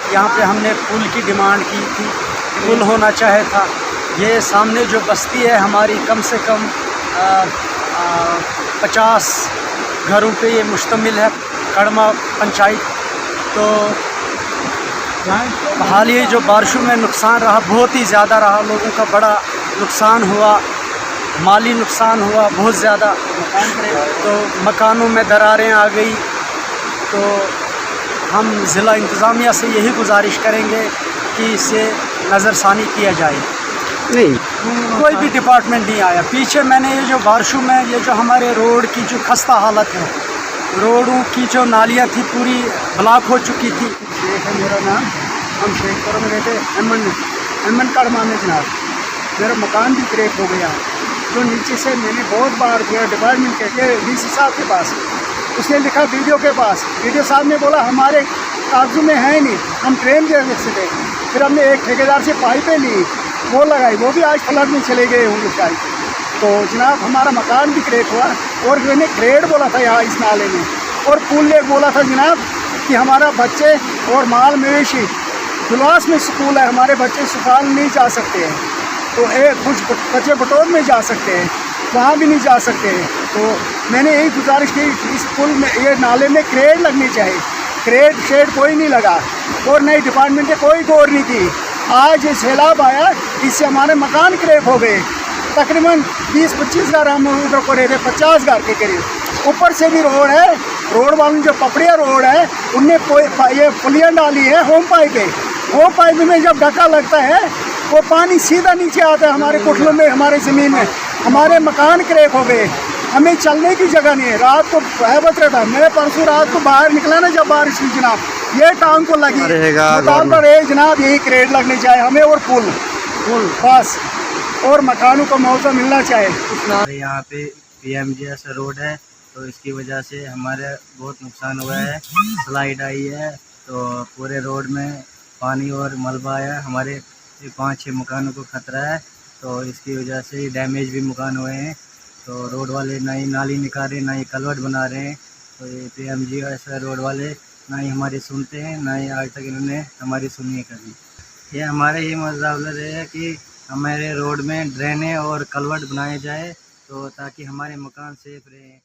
यहाँ पे हमने पुल की डिमांड की थी, पुल होना चाहे था। ये सामने जो बस्ती है हमारी, कम से कम 50 घरों पे ये मुश्तमिल है, कड़मा पंचायत। तो हाल ही जो बारिशों में नुकसान रहा, बहुत ही ज़्यादा रहा, लोगों का बड़ा नुकसान हुआ, माली नुकसान हुआ बहुत ज़्यादा। तो मकानों में दरारें आ गई। तो हम ज़िला इंतज़ामिया से यही गुजारिश करेंगे कि इसे नज़रसानी किया जाए। नहीं, कोई भी डिपार्टमेंट नहीं आया। पीछे मैंने ये जो बारिशों में ये जो हमारे रोड की जो खस्ता हालत है, रोडों की जो नालियाँ थी पूरी ब्लॉक हो चुकी थी। शेख है मेरा नाम, हम शेखपुर में रहते, एमन कड़मा में जनाब। मेरा मकान भी क्रैक हो गया। तो नीचे से मैंने बहुत बार गया डिपार्टमेंट के डीसी साहब के पास, उसने लिखा वीडियो के पास। वीडियो साहब ने बोला हमारे कागजों में है नहीं, हम ट्रेन के वजह से थे। फिर हमने एक ठेकेदार से पाइपें ली, वो लगाई, वो भी आज फ्लड में चले गए होंगे शायद। तो जनाब हमारा मकान भी क्रैक हुआ। और मैंने ग्रेड बोला था यहाँ इस नाले में, और पुल ने बोला था जनाब कि हमारा बच्चे और माल मवेशी जुलास में स्कूल है, हमारे बच्चे सुखाल नहीं जा सकते हैं। तो कुछ बच्चे बटोर में जा सकते हैं, वहाँ भी नहीं जा सकते हैं। तो मैंने यही गुजारिश की इस पुल में, ये नाले में क्रेड लगनी चाहिए। क्रेड शेड कोई नहीं लगा और नई डिपार्टमेंट ने कोई गौर नहीं की। आज ये सैलाब आया, इससे हमारे मकान क्रैक हो गए। तकरीबन 20-25 घर हम उधर को रहते, 50 घर के करीब। ऊपर से भी रोड है, रोड वालों जो पपड़िया रोड है उनने ये पुलियाँ डाली है होम पाइप है। होम पाइप में जब ढक्का लगता है वो पानी सीधा नीचे आता है हमारे कोठलों में, हमारे ज़मीन में। हमारे मकान क्रैक हो गए, हमें चलने की जगह नहीं है। रात को बहबत रहता। मैं परसों रात को बाहर निकला ना जब बारिश हुई जनाब, ये टांग को लगी रहे जनाब। यही क्रेड लगनी चाहिए हमें, और पुल बस, और मकानों को मुआवजा मिलना चाहिए। यहाँ पे PMGS रोड है, तो इसकी वजह से हमारे बहुत नुकसान हुआ है। स्लाइड आई है तो पूरे रोड में पानी और मलबा आया। हमारे 5-6 मकानों को खतरा है, तो इसकी वजह से डैमेज भी मकान हुए हैं। तो रोड वाले ना ही नाली निकाल रहे, ना ही कलवर्ट बना रहे हैं। तो ये PMGS रोड वाले ना ही हमारी सुनते हैं, ना ही आज तक इन्होंने हमारी सुनी है कभी। ये हमारे ही मुताबिक है कि हमारे रोड में ड्रेनें और कलवर्ट बनाए जाए, तो ताकि हमारे मकान सेफ रहें।